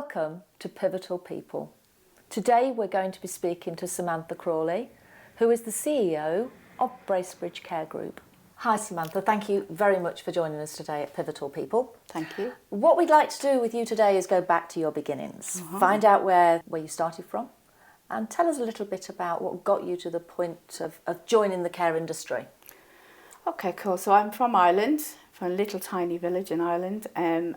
Welcome to Pivotal People. Today we're going to be speaking to Samantha Crawley, who is the CEO of Bracebridge Care Group. Hi Samantha, thank you very much for joining us today at Pivotal People. Thank you. What we'd like to do with you today is go back to your beginnings, find out where you started from, and tell us a little bit about what got you to the point of joining the care industry. Okay, cool. So I'm from Ireland, from a little tiny village in Ireland, and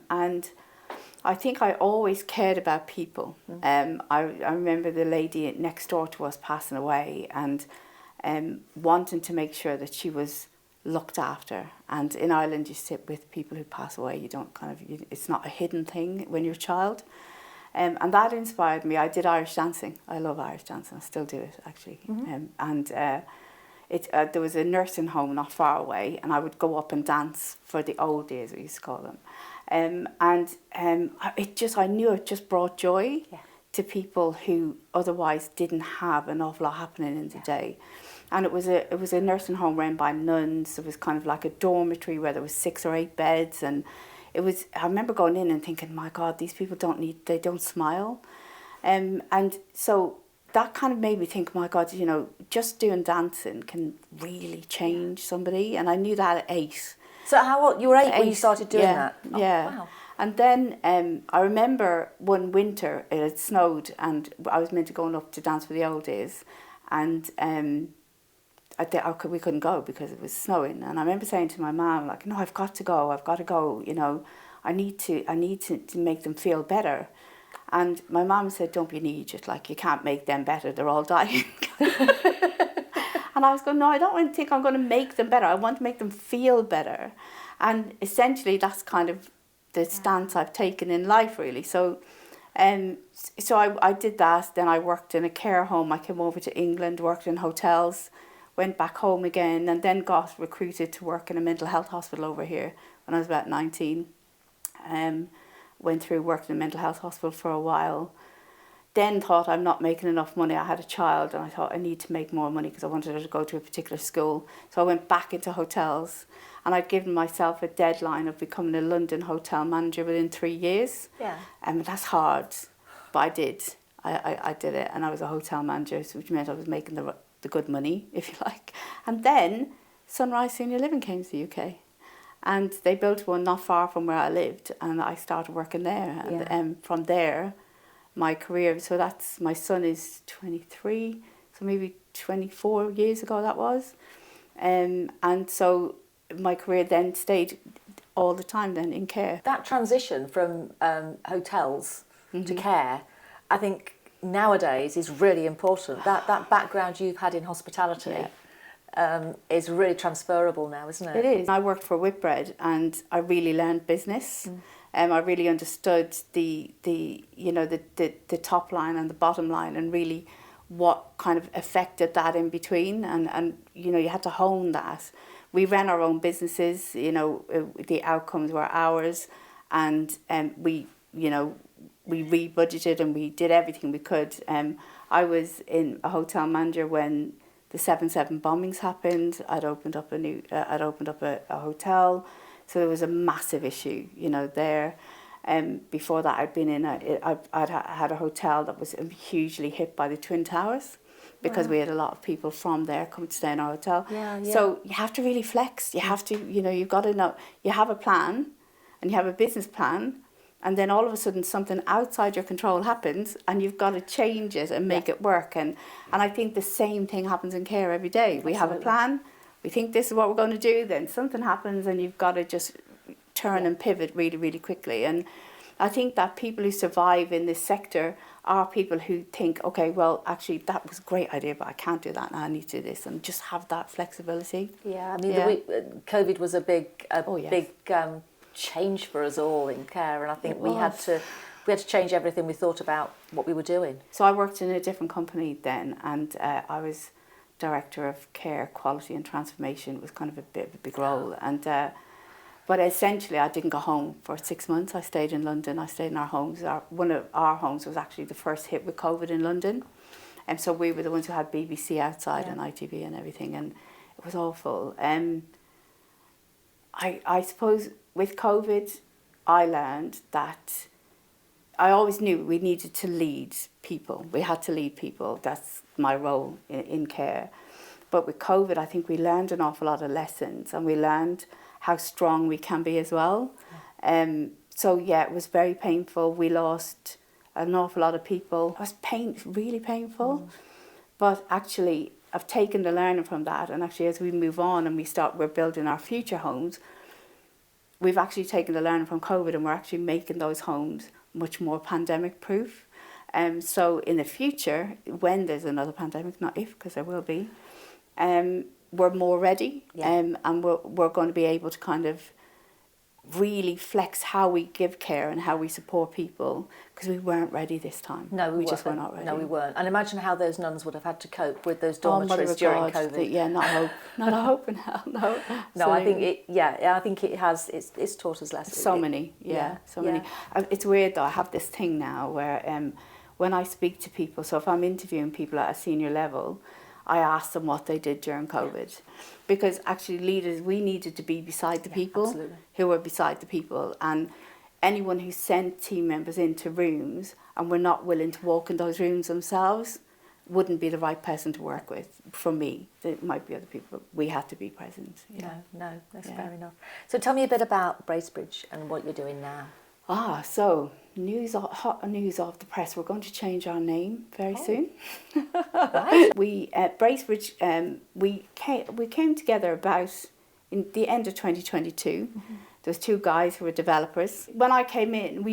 I think I always cared about people. I remember the lady next door to us passing away and wanting to make sure that she was looked after. And in Ireland you sit with people who pass away. You don't it's not a hidden thing when you're a child. And that inspired me. I did Irish dancing. I love Irish dancing. I still do it actually. There was a nursing home not far away, and I would go up and dance for the old days, we used to call them. I knew it just brought joy to people who otherwise didn't have an awful lot happening in the day. And it was a nursing home run by nuns. It was kind of like a dormitory where there was 6 or 8 beds, and I remember going in and thinking, my God, these people they don't smile. And so that kind of made me think, my God, just doing dancing can really change somebody. And I knew that at 8. So how old? You were 8 when you started doing that? Oh, yeah. Wow. And then I remember one winter it had snowed and I was meant to go up to dance for the old days, and we couldn't go because it was snowing. And I remember saying to my mum, like, no, I've got to go. I need to make them feel better. And my mum said, don't be an idiot, like, you can't make them better, they're all dying. And I was going, no, I don't really think I'm going to make them better. I want to make them feel better. And essentially that's kind of the stance I've taken in life, really. So I did that. Then I worked in a care home. I came over to England, worked in hotels, went back home again, and then got recruited to work in a mental health hospital over here when I was about 19. Went through, worked in a mental health hospital for a while. Then thought, I'm not making enough money. I had a child and I thought I need to make more money because I wanted her to go to a particular school. So I went back into hotels, and I'd given myself a deadline of becoming a London hotel manager within 3 years. Yeah. That's hard, but I did. I did it, and I was a hotel manager, which meant I was making the good money, if you like. And then Sunrise Senior Living came to the UK. And they built one not far from where I lived, and I started working there. And from there, my career, my son is 23, so maybe 24 years ago that was. And so my career then stayed all the time then in care. That transition from hotels to care, I think nowadays is really important. That background you've had in hospitality is really transferable now, isn't it? It is. I worked for Whitbread and I really learned business. I really understood the top line and the bottom line, and really what kind of affected that in between, and you had to hone that. We ran our own businesses, the outcomes were ours, and we rebudgeted and we did everything we could. I was in a hotel manager when the 7/7 bombings happened. I'd opened up a hotel, so there was a massive issue, there. Before that, I'd been I'd had a hotel that was hugely hit by the Twin Towers, because we had a lot of people from there come to stay in our hotel. So you have to really flex. You have to, you've got to know, you have a plan and you have a business plan, and then all of a sudden something outside your control happens and you've got to change it and make it work. And I think the same thing happens in care every day. We have a plan, we think this is what we're going to do, then something happens and you've got to just turn and pivot really, really quickly. And I think that people who survive in this sector are people who think, okay, well, actually, that was a great idea, but I can't do that now, I need to do this, and just have that flexibility. Yeah, I mean, COVID was a big change for us all in care, and I think we had to change everything we thought about what we were doing. So I worked in a different company then, and I was Director of Care, Quality and Transformation. It was kind of a bit of a big role, and but essentially I didn't go home for 6 months. I stayed in London. I stayed in our homes. One of our homes was actually the first hit with COVID in London, and so we were the ones who had BBC outside and ITV and everything, and it was awful. I suppose with COVID, I learned that I always knew we needed to lead people. We had to lead people. That's my role in care. But with COVID, I think we learned an awful lot of lessons, and we learned how strong we can be as well. So yeah, it was very painful. We lost an awful lot of people. It was really painful. But actually, I've taken the learning from that, and actually as we move on and we're building our future homes, we've actually taken the learning from COVID, and we're actually making those homes much more pandemic proof. So in the future, when there's another pandemic, not if, because there will be, we're more ready, and we're going to be able to kind of really flex how we give care and how we support people, because we weren't ready this time. No, we just were not ready. No, we weren't. And imagine how those nuns would have had to cope with those dormitories during COVID. Not hope, not a hope in hell. No, no, I think it has. It's taught us lessons. So many. It's weird though. I have this thing now where when I speak to people, so if I'm interviewing people at a senior level, I ask them what they did during COVID, because actually leaders, we needed to be beside the people who were beside the people, and anyone who sent team members into rooms and were not willing to walk in those rooms themselves wouldn't be the right person to work with. For me, there might be other people, but we had to be present. No, that's fair enough. So tell me a bit about Bracebridge and what you're doing now. So hot news off the press. We're going to change our name very soon. Right. We at Bracebridge, we came together about in the end of 2022. There was two guys who were developers. When I came in,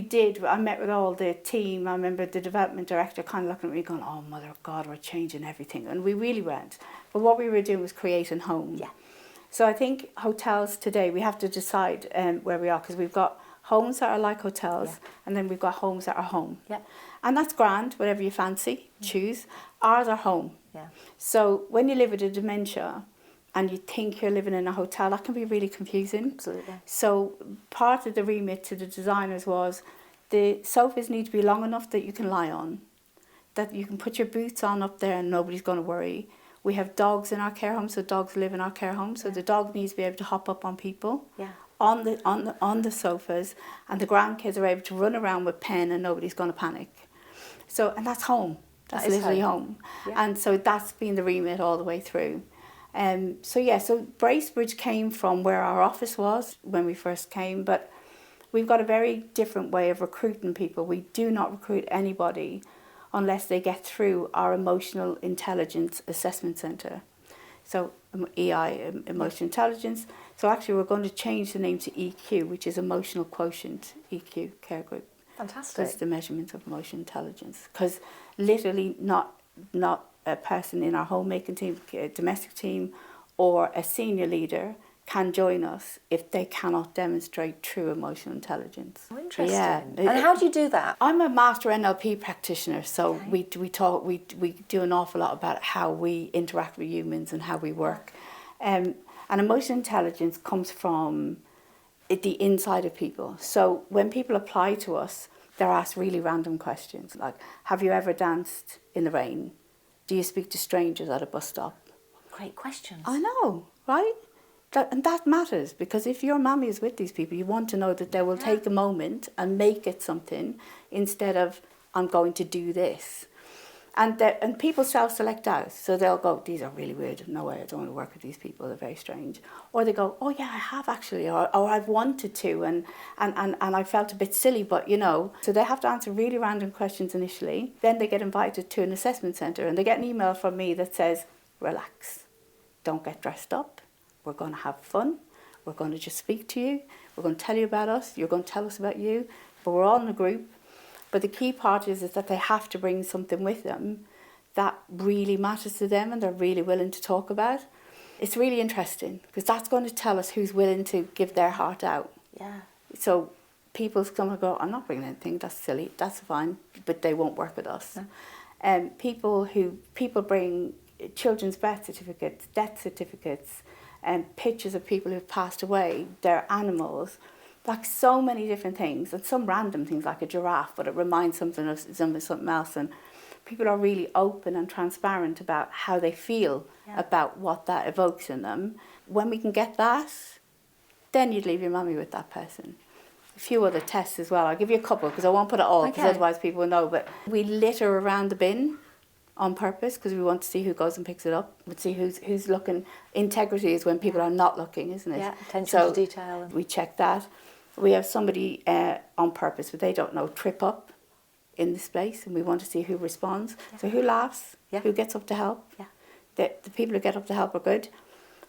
I met with all the team. I remember the development director kind of looking at me going, "Oh, mother of God, we're changing everything." And we really weren't. But what we were doing was creating homes. Yeah. So I think hotels today, we have to decide where we are, because we've got homes that are like hotels, and then we've got homes that are home. Yeah. And that's grand, whatever you fancy, choose. Ours are home. Yeah. So when you live with a dementia and you think you're living in a hotel, that can be really confusing. Absolutely. So part of the remit to the designers was the sofas need to be long enough that you can lie on, that you can put your boots on up there and nobody's going to worry. We have dogs in our care home, so dogs live in our care home, so the dog needs to be able to hop up on people. Yeah. On the sofas, and the grandkids are able to run around with pen and nobody's going to panic. So, and that's home. That's literally home. Yeah. And so that's been the remit all the way through. So Bracebridge came from where our office was when we first came, but we've got a very different way of recruiting people. We do not recruit anybody unless they get through our Emotional Intelligence Assessment Centre. So EI, Emotional Intelligence. So actually we're going to change the name to EQ, which is Emotional Quotient, EQ Care Group. Fantastic. That's the measurement of emotional intelligence. Because literally not a person in our homemaking team, a domestic team, or a senior leader can join us if they cannot demonstrate true emotional intelligence. Oh, interesting. Yeah. And how do you do that? I'm a master NLP practitioner, so we do an awful lot about how we interact with humans and how we work. And emotional intelligence comes from the inside of people. So when people apply to us, they're asked really random questions like, have you ever danced in the rain? Do you speak to strangers at a bus stop? Great questions. I know, right? And that matters, because if your mammy is with these people, you want to know that they will take a moment and make it something instead of, I'm going to do this. And people self-select out. So they'll go, these are really weird. No way, I don't want to work with these people. They're very strange. Or they go, oh yeah, I have actually. Or I've wanted to. And I felt a bit silly, but you know. So they have to answer really random questions initially. Then they get invited to an assessment centre. And they get an email from me that says, relax. Don't get dressed up. We're going to have fun. We're going to just speak to you. We're going to tell you about us. You're going to tell us about you. But we're all in a group. But the key part is that they have to bring something with them that really matters to them and they're really willing to talk about. It's really interesting because that's going to tell us who's willing to give their heart out. Yeah. So people come and go, I'm not bringing anything, that's silly, that's fine, but they won't work with us. No. People bring children's birth certificates, death certificates, and pictures of people who've passed away, their animals, like so many different things, and some random things like a giraffe, but it reminds something of something else. And people are really open and transparent about how they feel about what that evokes in them. When we can get that, then you'd leave your mummy with that person. a few other tests as well. I'll give you a couple because I won't put it all because otherwise people will know. But we litter around the bin on purpose because we want to see who goes and picks it up. We see who's looking. Integrity is when people are not looking, isn't it? Yeah, attention to detail. We check that. We have somebody on purpose, but they don't know, trip up in the space, and we want to see who responds. Yeah. So who laughs? Yeah. Who gets up to help? Yeah. The people who get up to help are good.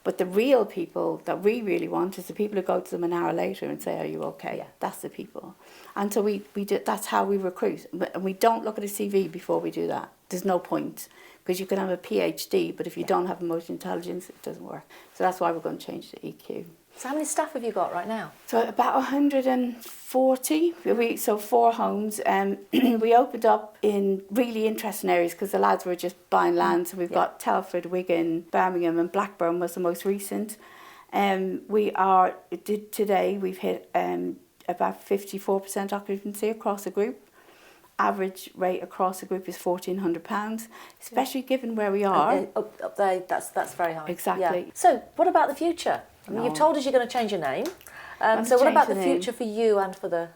But the real people that we really want is the people who go to them an hour later and say, are you okay? Yeah. That's the people. And so we do, that's how we recruit. And we don't look at a CV before we do that. There's no point. Because you can have a PhD, but if you don't have emotional intelligence, it doesn't work. So that's why we're going to change the EQ. So how many staff have you got right now? So about 140. So 4 homes. We opened up in really interesting areas because the lads were just buying land. So we've got Telford, Wigan, Birmingham and Blackburn was the most recent. Today we've hit about 54% occupancy across the group. Average rate across the group is £1,400, especially given where we are. Up there, that's very high. Exactly. Yeah. So what about the future? I mean, you've told us you're going to change your name. So what about the future for you and for the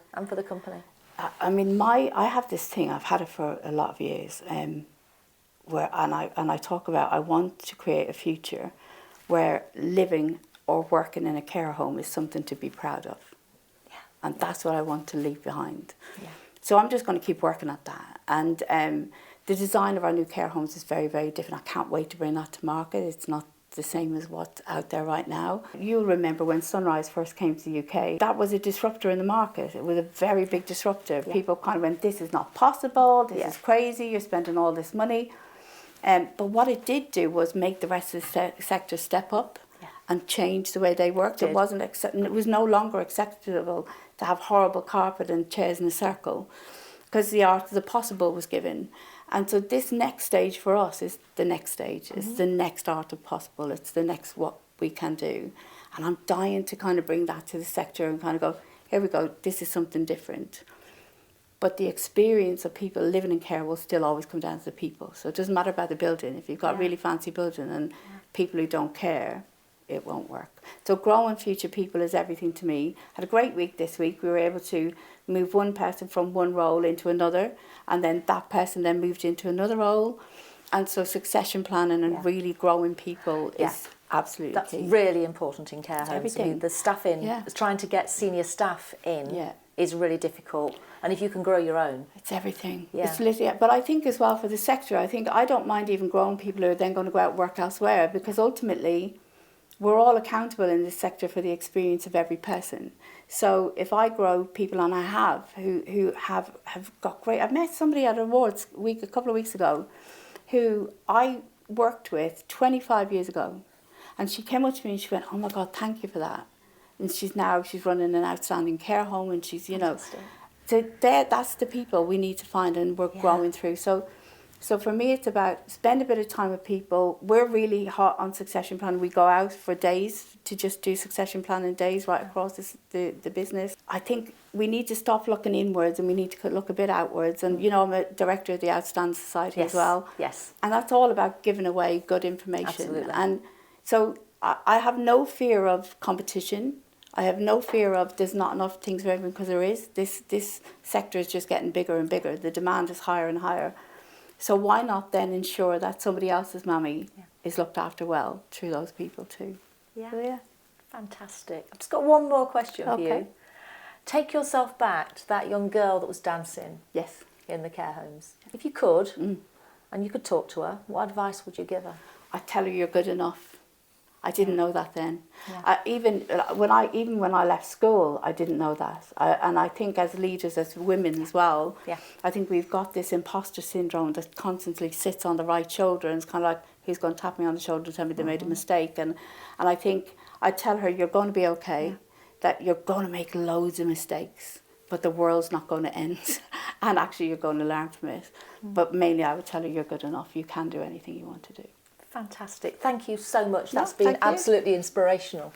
company? I mean, I have this thing. I've had it for a lot of years. Where I talk about I want to create a future where living or working in a care home is something to be proud of. Yeah. And that's what I want to leave behind. Yeah. So I'm just going to keep working at that. And the design of our new care homes is very, very different. I can't wait to bring that to market. It's not the same as what's out there right now. You'll remember when Sunrise first came to the UK, that was a disruptor in the market. It was a very big disruptor. Yeah. People kind of went, this is not possible, this is crazy, you're spending all this money. But what it did do was make the rest of the sector step up and change the way they worked. It was no longer acceptable to have horrible carpet and chairs in a circle because the art of the possible was given. And so this next stage for us is the next stage. Mm-hmm. It's the next art of possible. It's the next what we can do. And I'm dying to kind of bring that to the sector and kind of go, here we go, this is something different. But the experience of people living in care will still always come down to the people. So it doesn't matter about the building. If you've got a really fancy building and people who don't care, it won't work. So growing future people is everything to me. Had a great week this week. We were able to move one person from one role into another, and then that person then moved into another role. And so succession planning and really growing people is absolutely That's key. really important in care homes. Everything. I mean, the staffing, trying to get senior staff in is really difficult. And if you can grow your own. It's everything. Yeah. It's literally, but I think as well for the sector, I don't mind even growing people who are then going to go out and work elsewhere, because ultimately we're all accountable in this sector for the experience of every person. So if I grow people, and I have, who have got great... I've met somebody at awards a couple of weeks ago who I worked with 25 years ago. And she came up to me and she went, oh my God, thank you for that. And she's running an outstanding care home, and she's, so that's the people we need to find, and we're growing through. So for me, it's about spend a bit of time with people. We're really hot on succession planning. We go out for days to just do succession planning days right across the business. I think we need to stop looking inwards and we need to look a bit outwards. And, I'm a director of the Outstanding Society as well. Yes. And that's all about giving away good information. Absolutely. And so I have no fear of competition. I have no fear of there's not enough things for everyone, because there is. This sector is just getting bigger and bigger. The demand is higher and higher. So why not then ensure that somebody else's mammy is looked after well through those people too? Yeah. So, fantastic. I've just got one more question for you. Take yourself back to that young girl that was dancing in the care homes. If you could, and you could talk to her, what advice would you give her? I'd tell her you're good enough. I didn't know that then. Yeah. Even when I left school, I didn't know that. And I think as leaders, as women as well, I think we've got this imposter syndrome that constantly sits on the right shoulder, and it's kind of like, who's going to tap me on the shoulder and tell me they made a mistake? And I think I tell her, you're going to be okay, that you're going to make loads of mistakes, but the world's not going to end. And actually you're going to learn from it. But mainly I would tell her you're good enough. You can do anything you want to do. Fantastic. Thank you so much. That's been absolutely inspirational.